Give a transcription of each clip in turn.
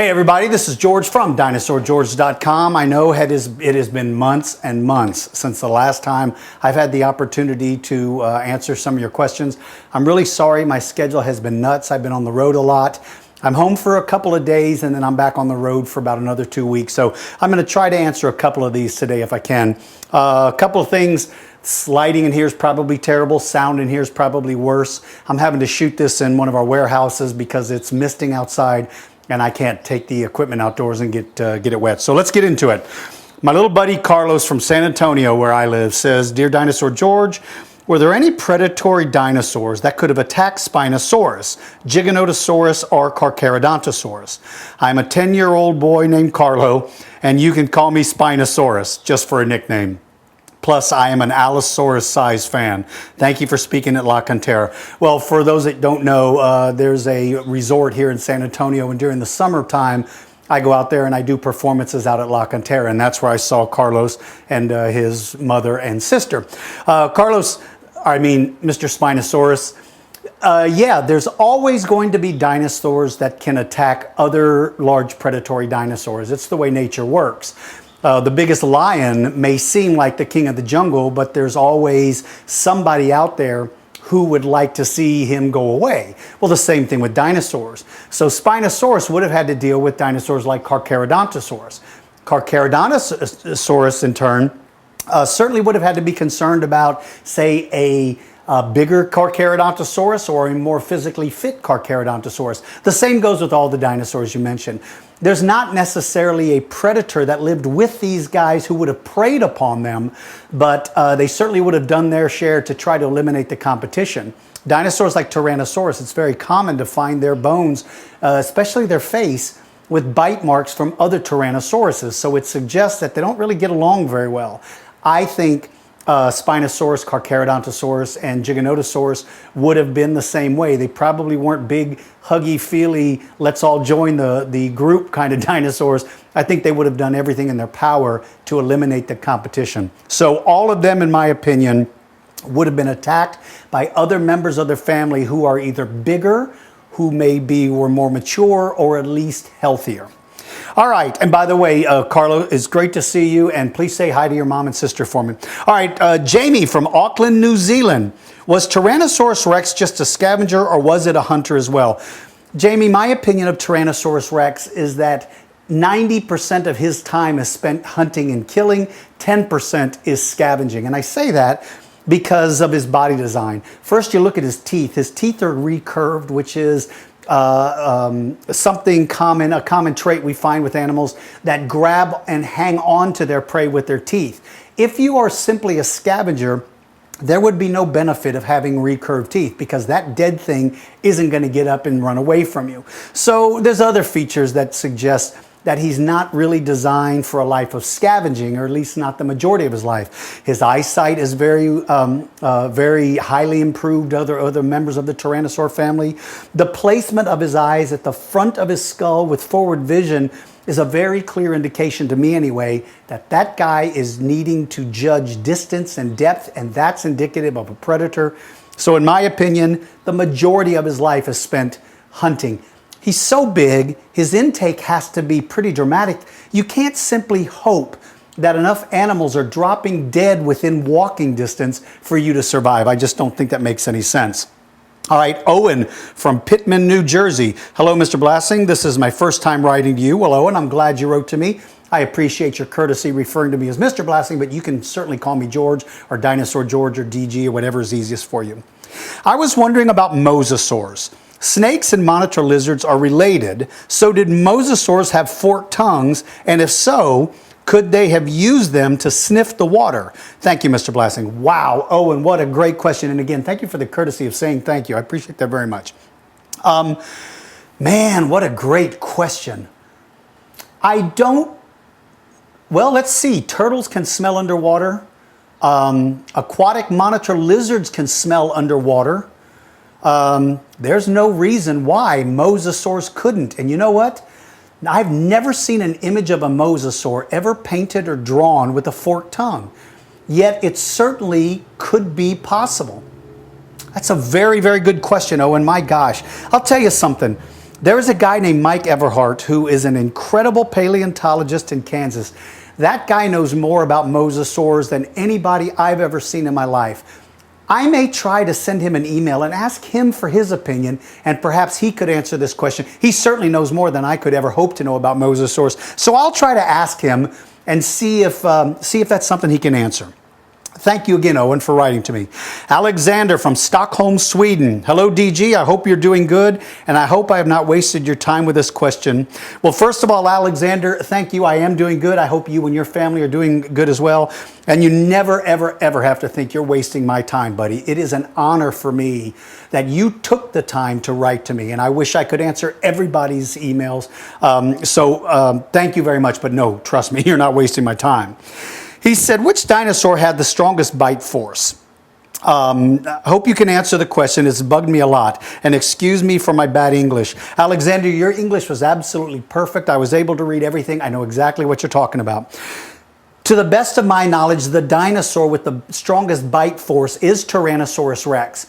Hey everybody, this is George from DinosaurGeorge.com. I know it has been months and months since the last time I've had the opportunity to answer some of your questions. I'm really sorry, my schedule has been nuts. I've been on the road a lot. I'm home for a couple of days and then I'm back on the road for about another 2 weeks. So I'm going to try to answer a couple of these today if I can. A couple of things. Lighting in here is probably terrible. Sound in here is probably worse. I'm having to shoot this in one of our warehouses because it's misting outside and I can't take the equipment outdoors and get it wet. So let's get into it. My little buddy Carlos from San Antonio, where I live, says, "Dear Dinosaur George, were there any predatory dinosaurs that could have attacked Spinosaurus, Giganotosaurus, or Carcharodontosaurus? I'm a 10-year-old boy named Carlo, and you can call me Spinosaurus, just for a nickname. Plus, I am an Allosaurus-sized fan. Thank you for speaking at La Cantera." Well, for those that don't know, there's a resort here in San Antonio, and during the summertime, I go out there and I do performances out at La Cantera, and that's where I saw Carlos and his mother and sister. Mr. Spinosaurus, yeah, there's always going to be dinosaurs that can attack other large predatory dinosaurs. It's the way nature works. The biggest lion may seem like the king of the jungle, but there's always somebody out there who would like to see him go away. Well, the same thing with dinosaurs. So Spinosaurus would have had to deal with dinosaurs like Carcharodontosaurus. Carcharodontosaurus, in turn, certainly would have had to be concerned about, say, a bigger Carcharodontosaurus or a more physically fit Carcharodontosaurus. The same goes with all the dinosaurs you mentioned. There's not necessarily a predator that lived with these guys who would have preyed upon them, but they certainly would have done their share to try to eliminate the competition. Dinosaurs like Tyrannosaurus, it's very common to find their bones, especially their face, with bite marks from other Tyrannosauruses. So it suggests that they don't really get along very well. I think Spinosaurus, Carcharodontosaurus, and Giganotosaurus would have been the same way. They probably weren't big, huggy-feely, let's all join the group kind of dinosaurs. I think they would have done everything in their power to eliminate the competition. So all of them, in my opinion, would have been attacked by other members of their family who are either bigger, who were more mature, or at least healthier. All right, and by the way, Carlo, it's great to see you, and please say hi to your mom and sister for me. All right, Jamie from Auckland, New Zealand. Was Tyrannosaurus Rex just a scavenger, or was it a hunter as well? Jamie, my opinion of Tyrannosaurus Rex is that 90% of his time is spent hunting and killing, 10% is scavenging. And I say that because of his body design. First, you look at his teeth. His teeth are recurved, which is something common, a common trait we find with animals that grab and hang on to their prey with their teeth. If you are simply a scavenger, there would be no benefit of having recurved teeth because that dead thing isn't going to get up and run away from you. So there's other features that suggest that he's not really designed for a life of scavenging, or at least not the majority of his life. His eyesight is very highly improved, other members of the Tyrannosaur family. The placement of his eyes at the front of his skull with forward vision is a very clear indication, to me anyway, that that guy is needing to judge distance and depth, and that's indicative of a predator. So in my opinion, the majority of his life is spent hunting. He's so big, his intake has to be pretty dramatic. You can't simply hope that enough animals are dropping dead within walking distance for you to survive. I just don't think that makes any sense. All right, Owen from Pittman, New Jersey. Hello, Mr. Blassing. This is my first time writing to you. Well, Owen, I'm glad you wrote to me. I appreciate your courtesy referring to me as Mr. Blassing, but you can certainly call me George or Dinosaur George or DG or whatever is easiest for you. I was wondering about Mosasaurs. Snakes and monitor lizards are related, so did Mosasaurs have forked tongues? And if so, could they have used them to sniff the water? Thank you, Mr. Blassing. Wow, Owen, what a great question. And again, thank you for the courtesy of saying thank you. I appreciate that very much. Man, what a great question. Well, let's see. Turtles can smell underwater. Aquatic monitor lizards can smell underwater. There's no reason why Mosasaurs couldn't. And you know what? I've never seen an image of a Mosasaur ever painted or drawn with a forked tongue. Yet it certainly could be possible. That's a very, very good question, Owen. My gosh. I'll tell you something. There is a guy named Mike Everhart who is an incredible paleontologist in Kansas. That guy knows more about mosasaurs than anybody I've ever seen in my life. I may try to send him an email and ask him for his opinion, and perhaps he could answer this question. He certainly knows more than I could ever hope to know about mosasaurs. So I'll try to ask him and see if that's something he can answer. Thank you again, Owen, for writing to me. Alexander from Stockholm, Sweden. Hello, DG. I hope you're doing good, and I hope I have not wasted your time with this question. Well, first of all, Alexander, thank you. I am doing good. I hope you and your family are doing good as well. And you never, ever, ever have to think you're wasting my time, buddy. It is an honor for me that you took the time to write to me, and I wish I could answer everybody's emails. Thank you very much, but no, trust me, you're not wasting my time. He said, which dinosaur had the strongest bite force? I hope you can answer the question. It's bugged me a lot. And excuse me for my bad English. Alexander, your English was absolutely perfect. I was able to read everything. I know exactly what you're talking about. To the best of my knowledge, the dinosaur with the strongest bite force is Tyrannosaurus Rex.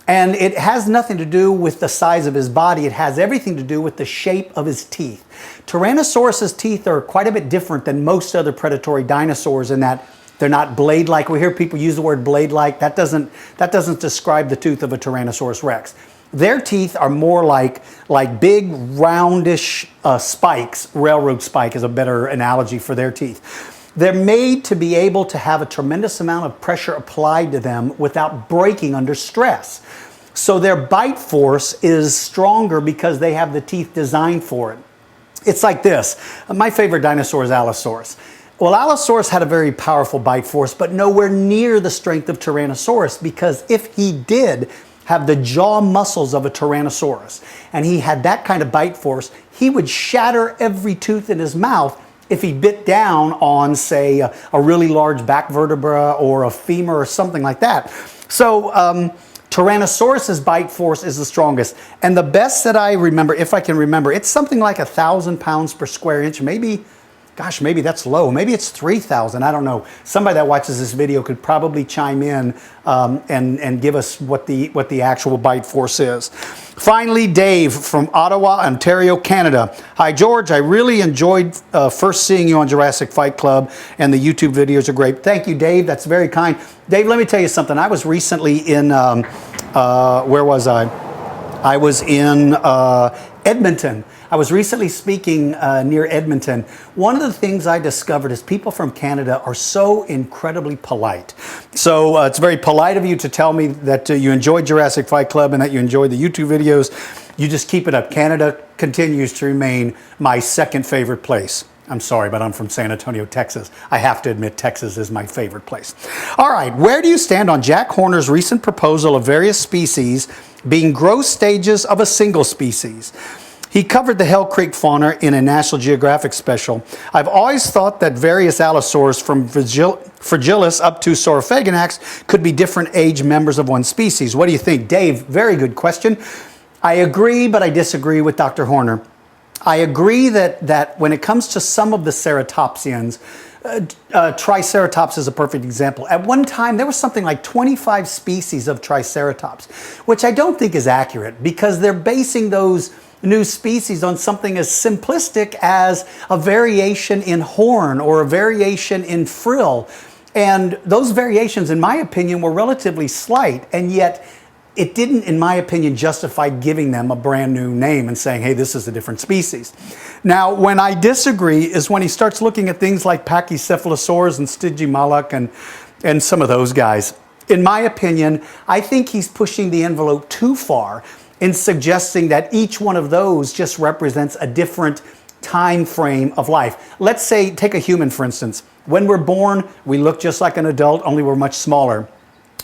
And it has nothing to do with the size of his body. It has everything to do with the shape of his teeth. Tyrannosaurus's teeth are quite a bit different than most other predatory dinosaurs in that they're not blade-like. We hear people use the word blade-like. That doesn't describe the tooth of a Tyrannosaurus Rex. Their teeth are more like big, roundish spikes. Railroad spike is a better analogy for their teeth. They're made to be able to have a tremendous amount of pressure applied to them without breaking under stress. So their bite force is stronger because they have the teeth designed for it. It's like this. My favorite dinosaur is Allosaurus. Well, Allosaurus had a very powerful bite force, but nowhere near the strength of Tyrannosaurus, because if he did have the jaw muscles of a Tyrannosaurus and he had that kind of bite force, he would shatter every tooth in his mouth if he bit down on, say, a really large back vertebra or a femur or something like that. So Tyrannosaurus's bite force is the strongest. And the best that I remember, if I can remember, it's something like 1,000 pounds per square inch. Maybe, gosh, maybe that's low. Maybe it's 3,000. I don't know. Somebody that watches this video could probably chime in and give us what the actual bite force is. Finally, Dave from Ottawa, Ontario, Canada. Hi, George. I really enjoyed first seeing you on Jurassic Fight Club, and the YouTube videos are great. Thank you, Dave. That's very kind. Dave, let me tell you something. I was recently in, where was I? I was in Edmonton. I was recently speaking near Edmonton. One of the things I discovered is people from Canada are so incredibly polite. So it's very polite of you to tell me that you enjoyed Jurassic Fight Club and that you enjoyed the YouTube videos. You just keep it up. Canada continues to remain my second favorite place. I'm sorry, but I'm from San Antonio, Texas. I have to admit Texas is my favorite place. All right, where do you stand on Jack Horner's recent proposal of various species being growth stages of a single species? He covered the Hell Creek fauna in a National Geographic special. I've always thought that various allosaurs from Fragilis up to Saurophaganax could be different age members of one species. What do you think? Dave, very good question. I agree, but I disagree with Dr. Horner. I agree that when it comes to some of the ceratopsians, Triceratops is a perfect example. At one time, there was something like 25 species of Triceratops, which I don't think is accurate because they're basing those new species on something as simplistic as a variation in horn or a variation in frill. And those variations, in my opinion, were relatively slight, and yet it didn't, in my opinion, justify giving them a brand new name and saying, hey, this is a different species. Now, when I disagree is when he starts looking at things like Pachycephalosaurs and Stygimoloch and some of those guys. In my opinion, I think he's pushing the envelope too far in suggesting that each one of those just represents a different time frame of life. Let's say, take a human, for instance. When we're born, we look just like an adult, only we're much smaller.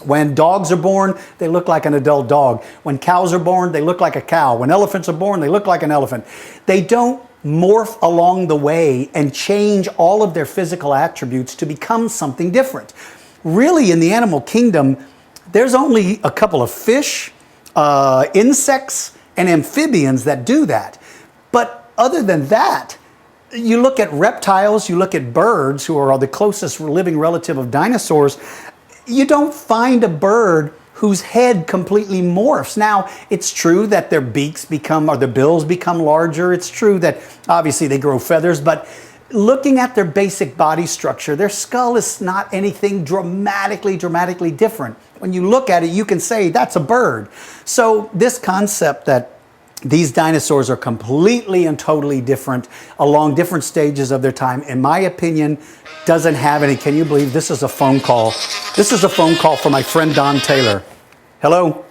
When dogs are born, they look like an adult dog. When cows are born, they look like a cow. When elephants are born, they look like an elephant. They don't morph along the way and change all of their physical attributes to become something different. Really, in the animal kingdom, there's only a couple of fish, insects, and amphibians that do that. But other than that, you look at reptiles, you look at birds, who are the closest living relative of dinosaurs, you don't find a bird whose head completely morphs. Now, it's true that their beaks become, or their bills become larger. It's true that obviously they grow feathers, but looking at their basic body structure, their skull is not anything dramatically different. When you look at it, you can say that's a bird. So this concept that these dinosaurs are completely and totally different along different stages of their time, in my opinion, doesn't have any. Can you believe this is a phone call? This is a phone call from my friend Don Taylor. Hello?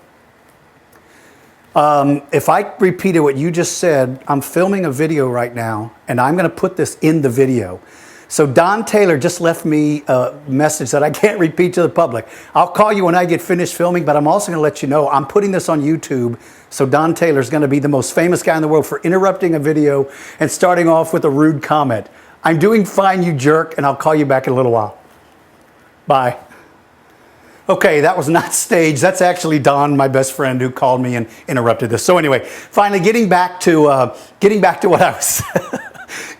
If I repeated what you just said, I'm filming a video right now, and I'm going to put this in the video. So Don Taylor just left me a message that I can't repeat to the public. I'll call you when I get finished filming, but I'm also going to let you know I'm putting this on YouTube. So Don Taylor's going to be the most famous guy in the world for interrupting a video and starting off with a rude comment. I'm doing fine, you jerk, and I'll call you back in a little while. Bye. Okay, that was not staged. That's actually Don, my best friend, who called me and interrupted this. So anyway, finally getting back to what I was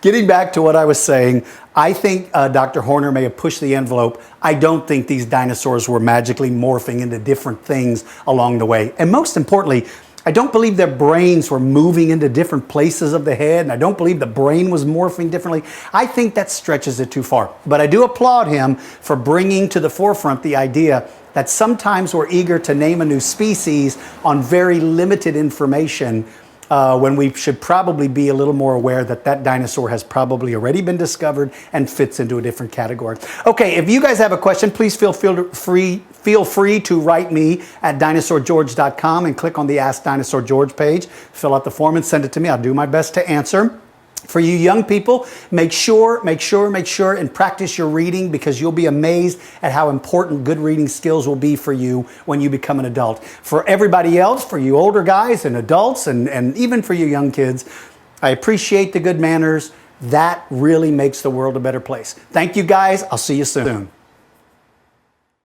getting back to what I was saying. I think Dr. Horner may have pushed the envelope. I don't think these dinosaurs were magically morphing into different things along the way. And most importantly, I don't believe their brains were moving into different places of the head, and I don't believe the brain was morphing differently. I think that stretches it too far. But I do applaud him for bringing to the forefront the idea that sometimes we're eager to name a new species on very limited information, when we should probably be a little more aware that that dinosaur has probably already been discovered and fits into a different category. Okay, if you guys have a question, please feel free to write me at dinosaurgeorge.com and click on the Ask Dinosaur George page. Fill out the form and send it to me. I'll do my best to answer. For you young people, make sure and practice your reading, because you'll be amazed at how important good reading skills will be for you when you become an adult. For everybody else, for you older guys and adults, and even for you young kids, I appreciate the good manners. That really makes the world a better place. Thank you guys. I'll see you soon.